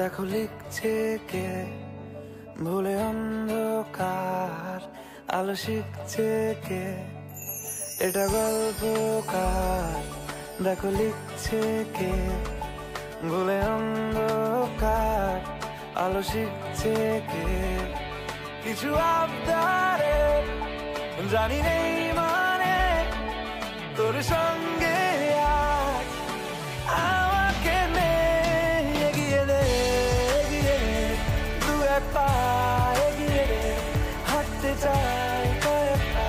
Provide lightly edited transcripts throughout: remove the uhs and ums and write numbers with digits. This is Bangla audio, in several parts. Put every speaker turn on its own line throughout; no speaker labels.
দেখো লিখছে কে, ভুলে অন্ধকার আলো শিখছে কে, এটা গল্পকার দেখো লিখছে কে, ভুলে অন্ধকার আলো শিখছে কে, কিছু আবদারে জানি নেই মানে তোর সঙ্গে আমাকে নে এগিয়ে দে দু এক পা এগিয়ে দে, হাঁটতে চাই কয়েক পা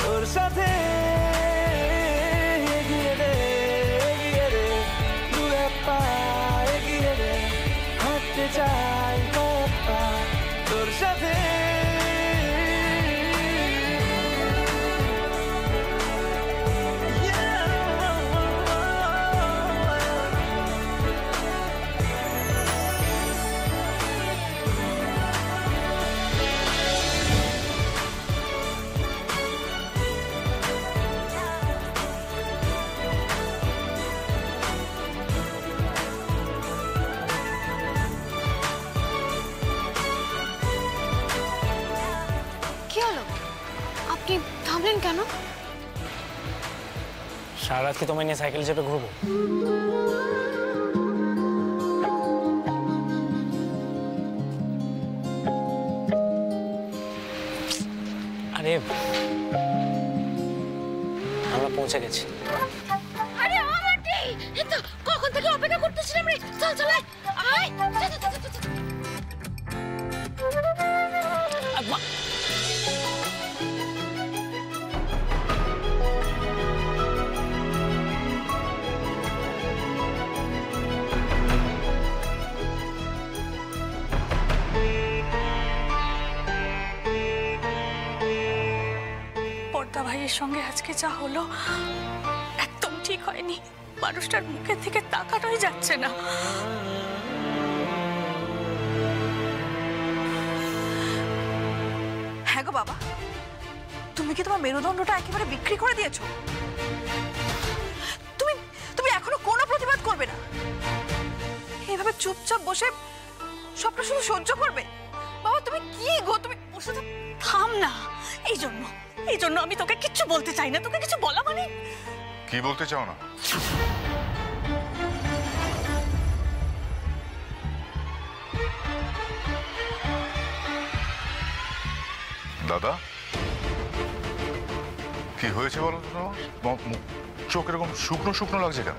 তোর সাথে এগিয়ে দে দু এক পা এগিয়ে দে, হাঁটতে চাই কয়েক পা তোর সাথে।
কেন
সারা রাত কি তোমায় নিয়ে সাইকেল চেপে ঘুরবো? আরে আমরা পৌঁছে গেছি।
আরে আমাটি তো কখন থেকে অপেক্ষা করতেছিলাম রে, চল চল আয়।
ভাইয়ের সঙ্গে আজকে যা হলো একদম ঠিক হয়নি। মানুষটার মুখের থেকে তাকানোই যাচ্ছে না।
হ্যাঁ গো বাবা, তুমি কি তোমার মেরুদণ্ডটা একেবারে বিক্রি করে দিয়েছো? তুমি তুমি এখনো কোনো প্রতিবাদ করবে না? এইভাবে চুপচাপ বসে সবটা শুধু সহ্য করবে? বাবা তুমি কি গো, তুমি ওর সাথে
থাম না। এই জন্য আমি তোকে কিচ্ছু বলতে চাই না। তোকে কিছু বলা মানে
কি বলতে চাও না? দাদা কি হয়েছে বলো তো? চোখ এরকম শুকনো শুকনো লাগছে কেন?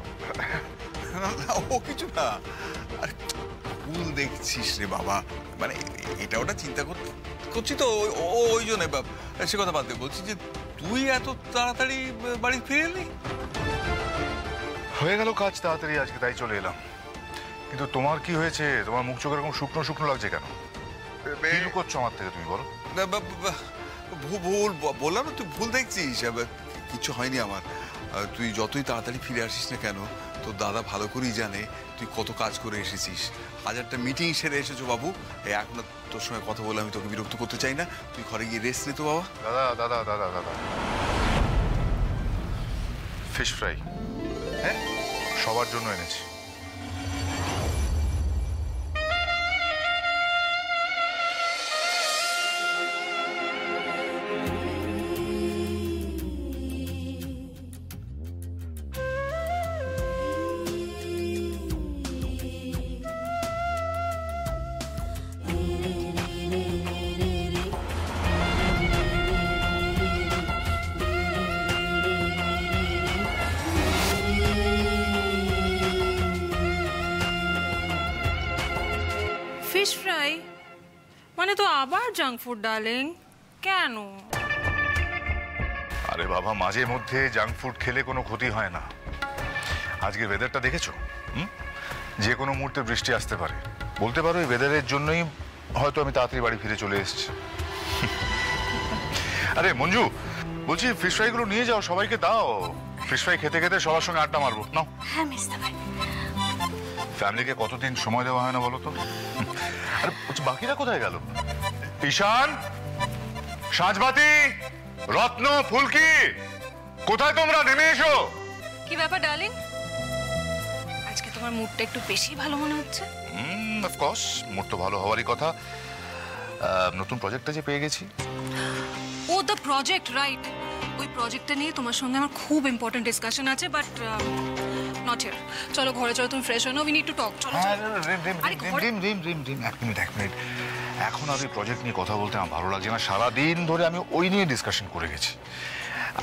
ও কিছু না, ভুল দেখছিস রে বাবা, মানে এটা ওটা চিন্তা করছি তো ওই জন্য। সে কথা বাদ দিয়ে বলছি যে তুই এত তাড়াতাড়ি বাড়ি ফিরে এলি?
হয়ে গেল কাজ তাড়াতাড়ি আজকে, তাই চলে এলাম। কিন্তু তোমার কি হয়েছে? তোমার মুখ চোখ এরকম শুকনো শুকনো লাগছে কেন? কি লুকোচ্ছো আমার থেকে তুমি বলো?
ভুল বললাম না, তুই ভুল দেখছিস। কিছু হয়নি আমার। তুই যতই তাড়াতাড়ি ফিরে আসিস না কেন, তোর দাদা ভালো করেই জানে তুই কত কাজ করে এসেছিস। 1000টা মিটিং সেরে এসেছো বাবু। এখন তোর সঙ্গে কথা বলে আমি তোকে বিরক্ত করতে চাই না। তুই ঘরে গিয়ে রেস্ট নে তো বাবা।
দাদা দাদা দাদা দাদা ফিশ ফ্রাই হ্যাঁ সবার জন্য এনেছি।
ফিশ ফ্রাই মানে তো আবার জাঙ্ক ফুড ডার্লিং, কেন?
আরে বাবা, মাঝে মধ্যে জাঙ্ক ফুড খেলে কোনো ক্ষতি হয় না। আজকের ওয়েদারটা দেখেছো? যে কোনো মুহূর্তে বৃষ্টি আসতে পারে। বলতে পারো এই ওয়েদারের জন্যই হয়তো আমি তাড়াতাড়ি বাড়ি ফিরে চলে এসেছি। আরে মঞ্জু, বলছি ফিশ ফ্রাই গুলো নিয়ে যাও, সবাইকে দাও। ফিশ ফ্রাই খেতে খেতে সবার সঙ্গে আড্ডা মারবো। নাও।
হ্যাঁ মিস্টার ভাই।
ফ্যামিলিকে কতদিন সময় দেওয়া হয় না বলো তো? আরে বাকিরা কোথায় গেল? ঈশান, সাজবাতি, রত্ন, ফুলকি, কোথায় তোমরা? নেমে এসো।
কি ব্যাপার ডার্লিং, আজকে তোমার মুডটা একটু বেশি ভালো মনে হচ্ছে?
অফকোর্স, মোট তো ভালো হওয়ারই কথা। নতুন প্রজেক্টটা যে পেয়ে গেছি।
ও দ্য প্রজেক্ট, রাইট। ওই প্রজেক্টটা নিয়ে তোমার সঙ্গে আমার খুব ইম্পর্টেন্ট ডিসকাশন আছে, বাট নট হিয়ার। চলো ঘরে চলো, তুমি ফ্রেশ হয়ে নাও, উই নিড টু টক। চলো
এক মিনিট। এখন আর ওই প্রজেক্ট নিয়ে কথা বলতে আমার ভালো লাগছে না। সারাদিন ধরে আমি ওই নিয়ে ডিসকাশন করে গেছি।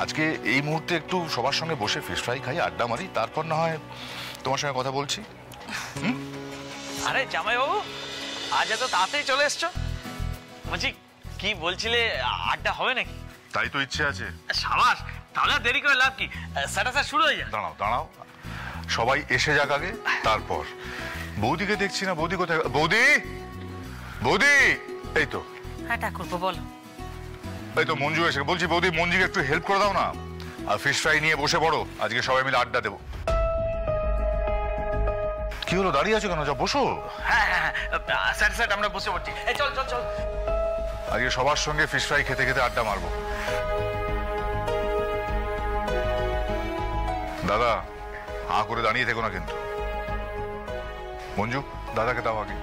আজকে এই মুহূর্তে একটু সবার সঙ্গে বসে ফিশ ফ্রাই খাই, আড্ডা মারি, তারপর না হয় তোমার সঙ্গে কথা বলছি।
আরে জামাইবাবু, আজ এত তাড়াতাড়ি চলে এসছো? বলছি, কি বলছিলে, আড্ডা হবে নাকি?
তাই তো ইচ্ছে আছে।
সাবাস, তাহলে দেরি করে লাভ কি, স্যার শুরু হয়ে যায়।
দাঁড়াও, সবাই এসে যাক আগে, তারপর। বৌদিকে দেখছি না, বৌদি কোথায়? বৌদি, এই তো।
হ্যাঁ ঠাকুরপো, বলো।
এই তো মঞ্জু এসে। বলছি বৌদি, মঞ্জুকে একটু হেল্প করে দাও না, আর ফিশ ফ্রাই নিয়ে বসে পড়ো, আজকে সবাই মিলে আড্ডা দেবো। কি হলো, দাঁড়িয়ে আছো কেন? যা বসো।
হ্যাঁ, স্যার আমরা বসে পড়ছি। চল।
আজকে সবার সঙ্গে ফিশ ফ্রাই খেতে খেতে আড্ডা মারবো। দাদা, হাঁ করে দাঁড়িয়ে থেকো না কিন্তু। মঞ্জু, দাদাকে দাও আগে।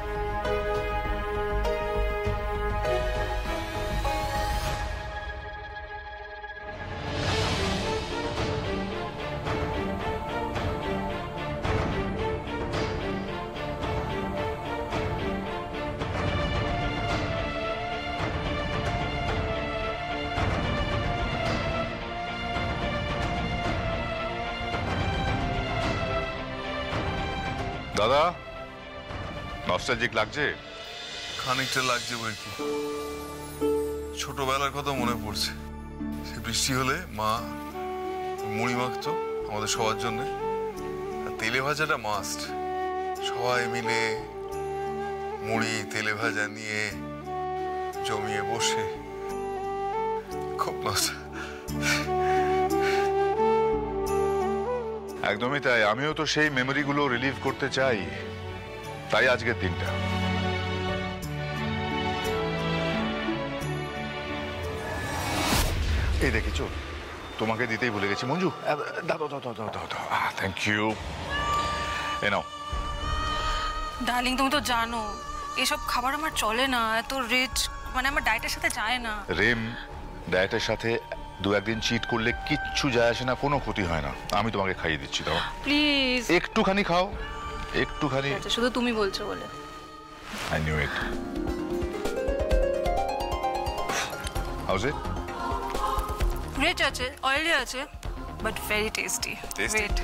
দাদা, নস্টালজিক লাগছে?
খানিকটা লাগছে বই কি, ছোটবেলার কথা মনে পড়ছে। সে বৃষ্টি হলে মা মুড়ি মাখতো আমাদের সবার জন্য, আর তেলে ভাজাটা মাস্ট। সবাই মিলে মুড়ি তেলে ভাজা নিয়ে জমিয়ে বসে, খুব মজা।
একদমই তাই, আমিও তো সেই মেমোরিগুলো রিলিভ করতে চাই, তাই আজকের দিনটা। এই দেখেছো, তোমাকে দিতেই ভুলে গেছি। মঞ্জু, দাও। Thank you. এ নাও।
ডার্লিং, তুমি তো জানো এসব খাবার আমার চলে না, এত রিচ, মানে আমার ডায়েটের সাথে যায় না।
রেম, ডায়েটের সাথে দু একদিন চিট করলে কিচ্ছু যায় আসে না, কোনো ক্ষতি হয় না। আমি তোমাকে খাইয়ে দিচ্ছি, দাও
প্লিজ।
একটুখানি খাও, একটুখানি।
আচ্ছা, শুধু তুমি বলছো বলে।
I knew it. How's it?
Rich আছে, অয়েলি আছে, but very tasty. Wait,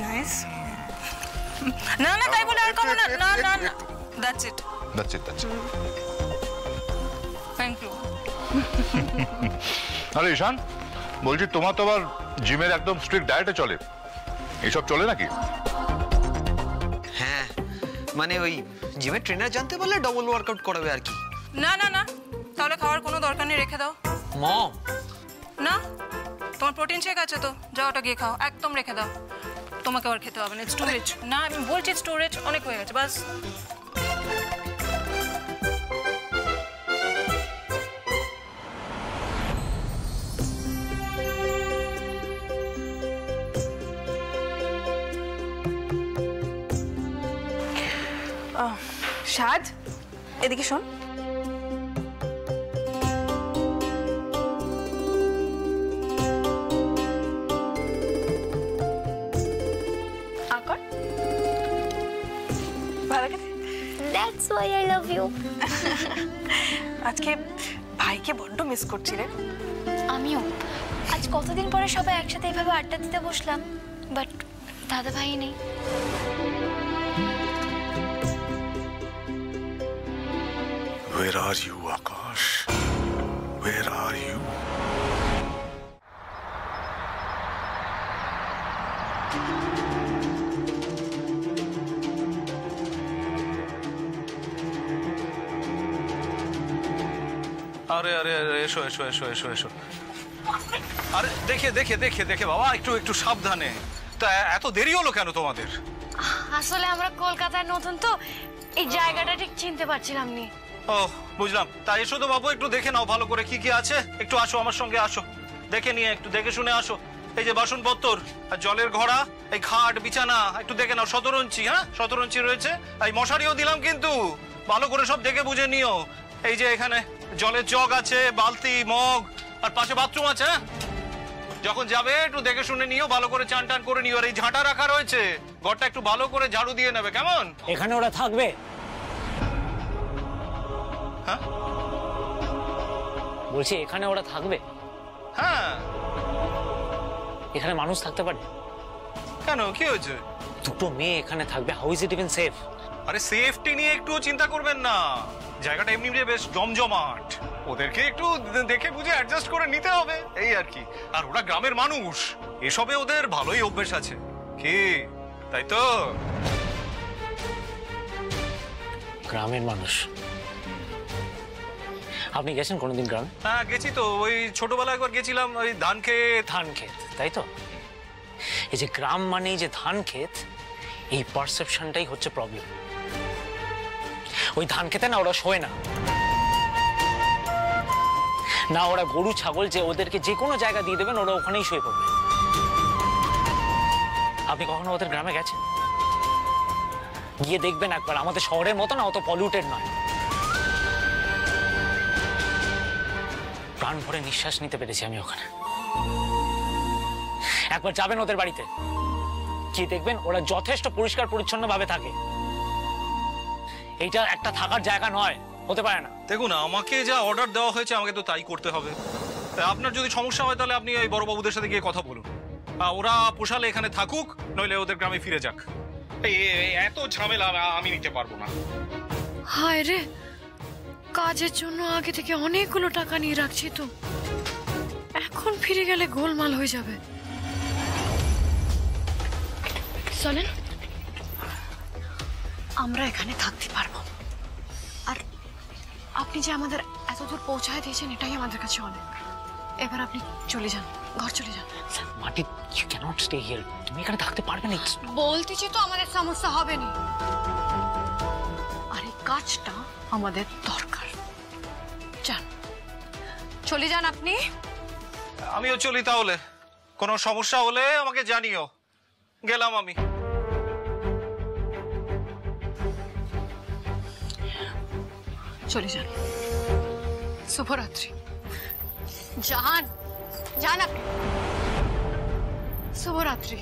nice. না তাই বলে আর খাবো না। না, দ্যাটস ইট। Thank you.
আরে ঈশান, বলছি তোমার তো আবার জিমের একদম স্ট্রিক্ট ডায়েটে চলে, এইসব চলে নাকি?
হ্যাঁ, মানে ওই জিমের ট্রেনার জানতে পারলে ডবল ওয়ার্কআউট করাবে আর কি।
না, তাহলে খাওয়ার কোনো দরকার নেই, রেখে দাও।
মম,
না, তোমার প্রোটিন শেক আছে তো, যাও ওটা গিয়ে খাও, একদম রেখে দাও। তোমাকে আর খেতে হবে না, স্টোরেজ। না, আমি বলছি স্টোরেজ অনেক হয়ে গেছে, বাস।
সাজ, এদিকে শোন। আকর, ভালো লাগে?
That's why I love you.
আজকে ভাইকে বড্ড মিস করছি রে।
আমিও। আজ কতদিন পরে সবাই একসাথে এইভাবে আড্ডা দিতে বসলাম, বাট দাদা ভাই নেই।
Where are you, Akash? Where are you?
আরে এসো। আরে দেখে বাবা, একটু সাবধানে। তা এত দেরি হলো কেন তোমাদের?
আসলে আমরা কলকাতায় নতুন তো, এই জায়গাটা ঠিক চিনতে পারছিলাম না।
ও, বুঝলাম। তাই এসো তো বাবু, একটু দেখে নাও ভালো করে কি আছে। একটু আসো আমার সঙ্গে, আসো, দেখে নিয়ে একটু দেখে শুনে আসো।
এই যে বাসনপত্র আর জলের ঘড়া, এই খাট বিছানা একটু দেখে নাও। 17 ইঞ্চি, হ্যাঁ 17 ইঞ্চি রয়েছে। এই মশারিও দিলাম, কিন্তু ভালো করে সব দেখে বুঝে নিও। এই যে এখানে জলের জগ আছে, বালতি, মগ, আর পাশে বাথরুম আছে। হ্যাঁ, যখন যাবে একটু দেখে শুনে নিও, ভালো করে চান টান করে নিও। আর এই ঝাঁটা রাখা রয়েছে, ঘরটা একটু ভালো করে ঝাড়ু দিয়ে নেবে, কেমন?
এখানে ওরা থাকবে?
হ্যাঁ
বলছি এখানে ওরা থাকবে?
হ্যাঁ।
এখানে মানুষ থাকতে পারে?
কেন, কি হয়েছে?
দুটো মেয়ে এখানে থাকবে, how is it even safe?
আরে সেফটি নিয়ে একটু চিন্তা করবেন না, জায়গাটা এমনি বেশ জমজমাট। ওদেরকে একটু দেখে বুঝে অ্যাডজাস্ট করে নিতে হবে, এই আর কি। আর ওরা গ্রামের মানুষ, এসবে ওদের ভালোই অভ্যেস আছে। কি তাই তো?
গ্রামের মানুষ? আপনি গেছেন কোনোদিন গ্রামে?
হ্যাঁ গেছি তো, ওই ছোটবেলায় একবার গেছিলাম, ওই ধান ক্ষেত।
ধান ক্ষেত, তাই তো? এই যে গ্রাম মানেই যে ধান ক্ষেত, এই পারসেপশনটাই হচ্ছে প্রবলেম। ওই ধান খেতে না ওরা শোয় না, না ওরা গরু ছাগল যে ওদেরকে যে কোনো জায়গা দিয়ে দেবেন ওরা ওখানেই শুয়ে পড়বে। আপনি কখনো ওদের গ্রামে গেছেন? গিয়ে দেখবেন একবার, আমাদের শহরের মতো না অত পলিউটেড নয়। প্রাণ ভরে নিঃশ্বাস নিতে পেরেছি আমি ওখানে। একবার যাবেন ওদের বাড়িতে, গিয়ে দেখবেন ওরা যথেষ্ট পরিষ্কার পরিচ্ছন্ন ভাবে থাকে। এইটা একটা থাকার জায়গা নয়, হতে পারে না।
দেখুন, আমাকে যা অর্ডার দেওয়া হয়েছে আমাকে তো তাই করতে হবে। আপনার যদি সমস্যা হয় তাহলে আপনি ওই বড়বাবুদের সাথে গিয়ে কথা বলুন। ওরা পোষালে এখানে থাকুক, নইলে ওদের গ্রামে ফিরে যাক। এই এত ঝামেলা আমি নিতে পারবো না।
হায় রে, কাজের জন্য আগে থেকে অনেকগুলো টাকা নিয়ে রাখছি তো, এখন ফিরে গেলে গোলমাল হয়ে যাবে। চলেন, আমরা এখানে থাকতে পারবো। আর আপনি যে আমাদের এত দূর পৌঁছায় দিয়েছেন, এটাই আমাদের কাছে অনেক। এবার আপনি চলে যান, ঘর চলে যান।
মাটি, ইউ ক্যানট স্টে হিয়ার। তুমি এখানে থাকতে পারবে না।
বলতেছি তো আমাদের সমস্যা হবে না, আর এই কাজটা আমাদের দরকার। যান, চলে যান আপনি।
আমিও চলি তাহলে, কোনো সমস্যা হলে আমাকে জানিও। গেলাম আমি।
চলে যান, শুভরাত্রি। যান যান আপনি, শুভরাত্রি।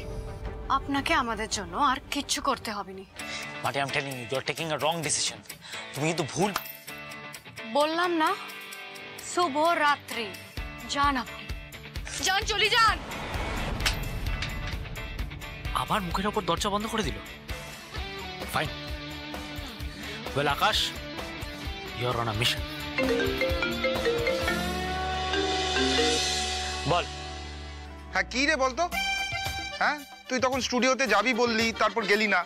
আপনাকে আমাদের জন্য আর কিচ্ছু করতে হবে না।
মাটি, I am telling you, you are taking a wrong decision. তুমি কিন্তু ভুল।
বললাম না, শুভরাত্রি। যান আপনি, যান, চলে যান।
আবার মুখের ওপর দরজা বন্ধ করে দিল। Fine. Well Akash, you are on a mission. বল।
হ্যাঁ কি রে বলতো? হ্যাঁ, তুই তখন স্টুডিওতে যাবি বললি, তারপর গেলি না।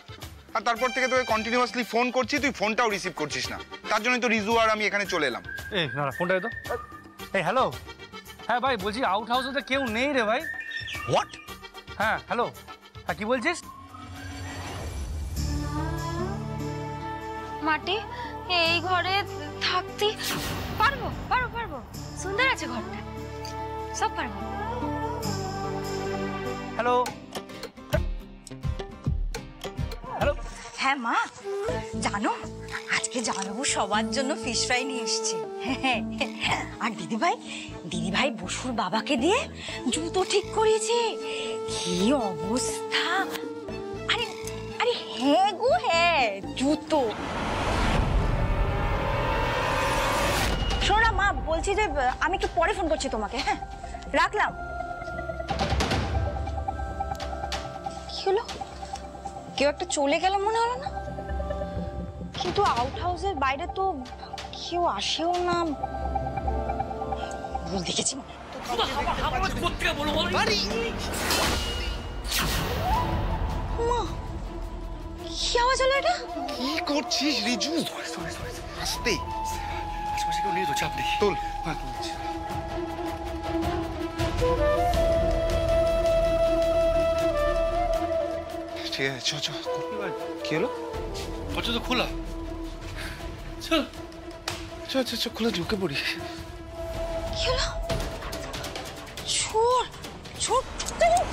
আর তারপর থেকে তোকে কন্টিনিউয়াসলি ফোন করছি, তুই ফোনটাও রিসিভ করছিস না। তার জন্যই তো রিজু আর আমি এখানে চলে এলাম।
এই না, ফোনটা দে তো। এই হ্যালো। হ্যাঁ ভাই, বলছি আউট হাউসে তো কেউ নেই রে ভাই।
হোয়াট?
হ্যাঁ হ্যালো, হ্যাঁ কি বলছিস?
মাটি, এই ঘরে থাকতে পারবো? পারবো পারবো, সুন্দর আছে ঘরটা, সব পারবো।
Hello hello.
হ্যাঁ মা, জানো আজকে জানবো সবার জন্য ফিশ ফ্রাই নিয়ে এসছে। আর দিদিভাই বসুর বাবাকে দিয়ে জুতো ঠিক করিয়েছে। কি অবস্থা! আরে আরে হ্যাঁ গো, হ্যাঁ জুতো। শোনো না মা, বলছি যে আমি একটু পরে ফোন করছি তোমাকে। হ্যাঁ রাখলাম। কি হলো? কেউ একটা চলে গেল মনে হলো না? কিন্তু আউট হাউসের বাইরে তো কেউ আসেও না। ভুল দেখেছি। কি আওয়াজ হলো এটা?
কি করছিস রিজু? আস্তে
আশেপাশে কেউ নেই তো, চাপ নেই।
তোল। ঠিক আছে, চ চ। কি হলো?
দরজা তো খোলা। চল
চ চ চ, খুলে ঢুকে পড়ি।
কি হলো? চোর চোর চোর!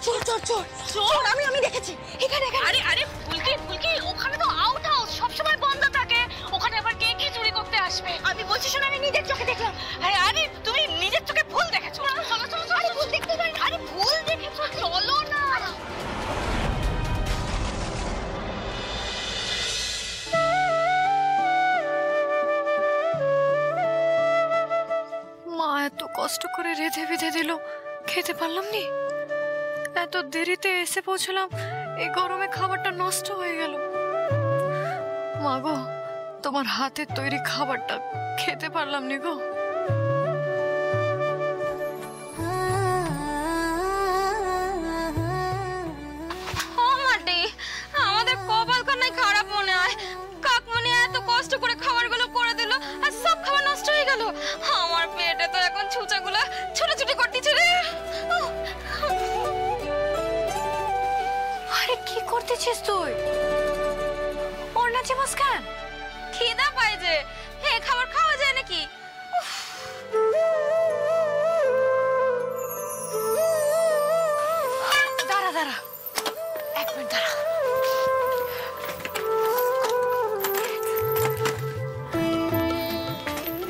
চোর চোর চোর চোর আমি দেখেছি এখানে এখানে।
আরে আরে ফুলকি ফুলকি, ওখানে তো আউট হাউস সবসময় বন্ধ থাকে, ওখানে আবার কে কি চুরি করতে আসবে?
আমি বলছি শোনো, আমি নিজের চোখে দেখলাম।
আরে আরে তুমি নিজের চোখে ভুল দেখেছো। চলো চলো চলো,
আরে ভুল দেখতে পারি না।
আরে ভুল দেখেছো, চলো না। মা এত কষ্ট করে রেঁধে বেঁধে দিল, খেতে পারলাম নি। এত দেরিতে এসে পৌঁছলাম, এই গরমে খাবারটা নষ্ট হয়ে গেল। মা গো, তোমার হাতের তৈরি খাবারটা খেতে পারলাম নি গো। আমাদের কপাল কান্নাই খারাপ মনে হয়। কাকমনি এত কষ্ট করে খাবারগুলো করে দিল আর সব খাবার নষ্ট হয়ে গেল। আমার পেটে তো এখন ছুঁচাগুলো ছুটাছুটি করতেছে রে। আরে কি করতেছিস তুই? ওর নাচে মুস্কান খিদা পাই যে, হে খাবার খাওয়া যায় নাকি? দাঁড়া দাঁড়া, এক মিনিট দাঁড়া।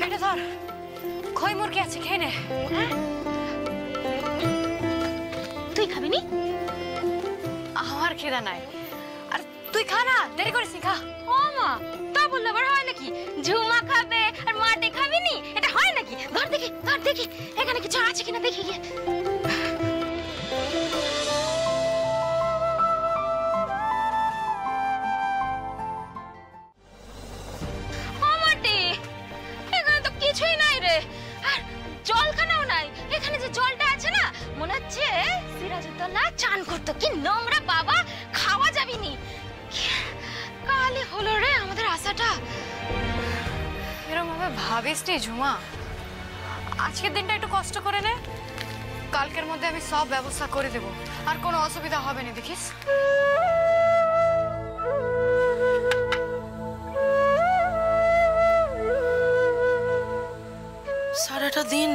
এটা ধর, খই মুরগি আছে, খেয়ে নে। তুই খাবি নি? আমার খিদা নাই। আর তুই খা না, দেরি করিস নি, খা। ও মা, তা বললে আবার হয় নাকি? ঝুমা খাবে আর মাটি খাবি নি, এটা হয় নাকি? ধর দেখি, ধর দেখি এখানে কিছু আছে কিনা দেখি গিয়ে। এখানে তো কিছুই নাই রে, আর জলখানাও নাই। এখানে যে জলটা আছে না, মনে হচ্ছে সিরাজউদ্দৌলা চান করতো। কি নোংরা বাবা, খাওয়া যাবে নি। কালই হলো রে আমাদের আশাটা।
এরকম ভাবে ভাবিস নি ঝুমা, আজকের দিনটা একটু কষ্ট করে নে, কালকের মধ্যে আমি সব ব্যবস্থা করে দেব, আর কোনো অসুবিধা হবে না, দেখিস।
সারাটা দিন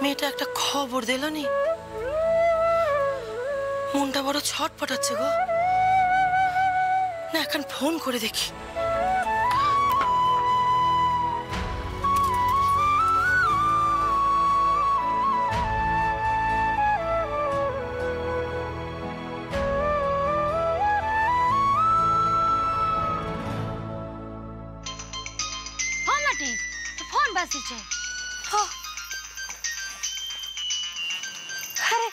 মেয়েটা একটা খবর দিল নি, মনটা বড় ছটফটাচ্ছে গো। না এখন ফোন করে দেখি।
ফোন বাজছে।
আরে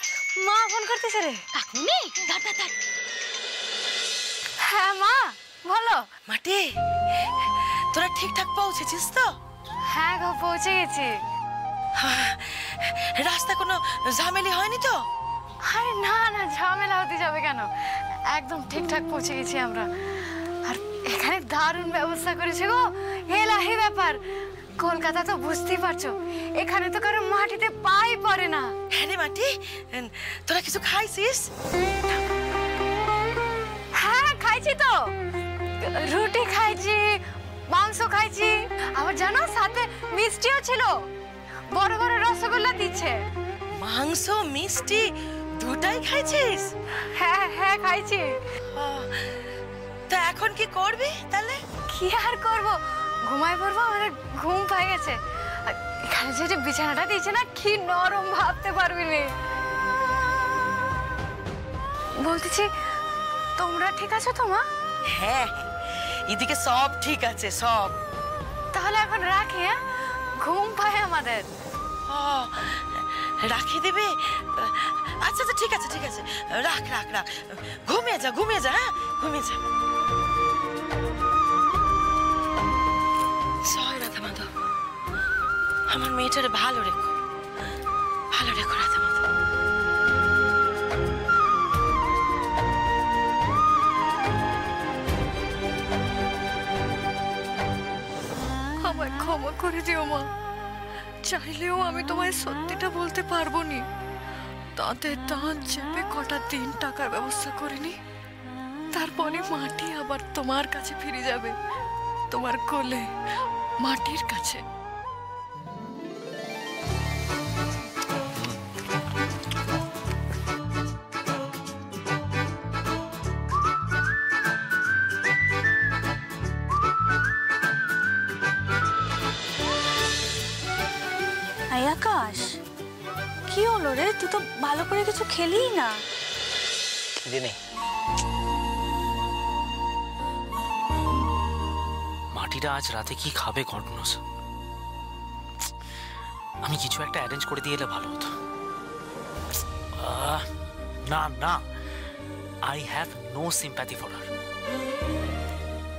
মা ফোন করতেছে রে।
কাকুনি, ধর ধর ধর।
হ্যাঁ মা, বলো।
মাটি, তোরা ঠিকঠাক পৌঁছেছিস তো?
হ্যাঁ গো, পৌঁছে গেছি।
রাস্তা কোনো ঝামেলি হয়নি তো?
আরে না না, ঝামেলা হতে যাবে কেন, একদম ঠিকঠাক পৌঁছে গেছি আমরা। আর এখানে দারুণ ব্যবস্থা করেছে গো, এলাহি ব্যাপার। কলকাতা তো বুঝতেই পারছো, এখানে তো কারো মাটিতে পাই পড়ে না।
হ্যাঁ রে মাটি, তোরা কিছু খাইছিস?
হ্যাঁ খাইছি তো, রুটি খাইছি, মাংস খাইছি, আবার জানো সাথে মিষ্টিও ছিল, বড় বড় রসগোল্লা দিচ্ছে।
মাংস মিষ্টি দুটাই খাইছিস?
হ্যাঁ হ্যাঁ খাইছি।
তা এখন কি করবি তাহলে?
কি আর করবো, ঘুমাই পড়বো, আমাদের ঘুম পাই গেছে। এখানে যে বিছানাটা দিয়েছে না, কি নরম, ভাবতে পারবি না। বলতেছি, তোমরা ঠিক আছো তো মা?
হ্যাঁ, এদিকে সব ঠিক আছে সব।
তাহলে এখন রাখি, হ্যাঁ, ঘুম পায় আমাদের।
রাখি দেবে? আচ্ছা আচ্ছা, ঠিক আছে ঠিক আছে, রাখ রাখ রাখ, ঘুমিয়ে যা ঘুমিয়ে যা, হ্যাঁ ঘুমিয়ে যা। জয় রাধা মাধব, আমার মেয়েটারে ভালো রেখো, ভালো রেখো রাধা মাধব।
আমায় ক্ষমা করে দিও মা, চাইলেও আমি তোমায় সত্যিটা বলতে পারবো নি। তাতে দাঁত চেপে কটা দিন টাকার ব্যবস্থা করিনি, তারপরে মাটি আবার তোমার কাছে ফিরে যাবে, তোমার কোলে, মাটির কাছে।
তুই তো ভালো করে কিছু খেলিই না।
খিদে নেই। মাটিটা আজ রাতে কি খাবে গড নোস। আমি কিছু একটা অ্যারেঞ্জ করে দিয়ে এলে ভালো হতো। না না, I have no sympathy for her,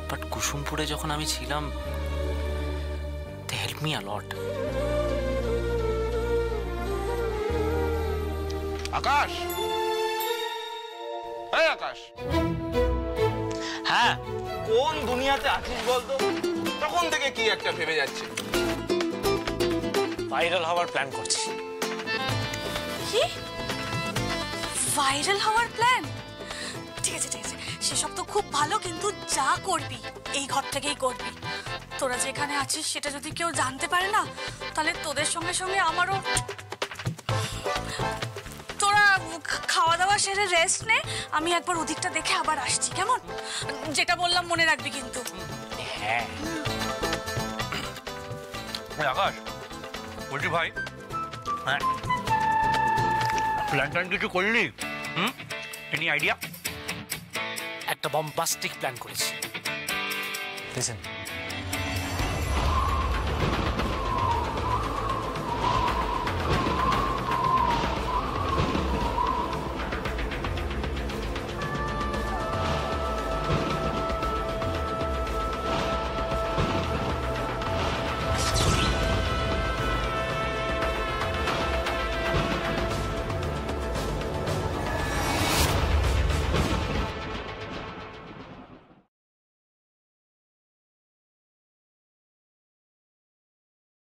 but কুসুমপুরে যখন আমি ছিলাম দে হেল্প মি আ লট।
আকাশ, এই আকাশ।
হ্যাঁ,
কোন দুনিয়াতে আছিস বলতো? তখন থেকে কি একটা ভেবে যাচ্ছে।
ভাইরাল হওয়ার প্ল্যান করছি।
কি ভাইরাল হওয়ার প্ল্যান? ঠিক আছে ঠিক আছে, সেসব তো খুব ভালো, কিন্তু যা করবি এই ঘর থেকেই করবি। তোরা যেখানে আছিস সেটা যদি কেউ জানতে পারে না, তাহলে তোদের সঙ্গে সঙ্গে আমারও। তোরা খাওয়া দাওয়া সেরে রেস্ট নে, আমি একবার ওদিকটা দেখে আবার আসছি, কেমন? যেটা বললাম মনে রাখবি কিন্তু।
হ্যাঁ।
আকাশ বলছি ভাই, হ্যাঁ প্ল্যান ট্যান কিছু করলি? Any idea?
একটা বম্বাস্টিক প্ল্যান করেছি। লিসেন,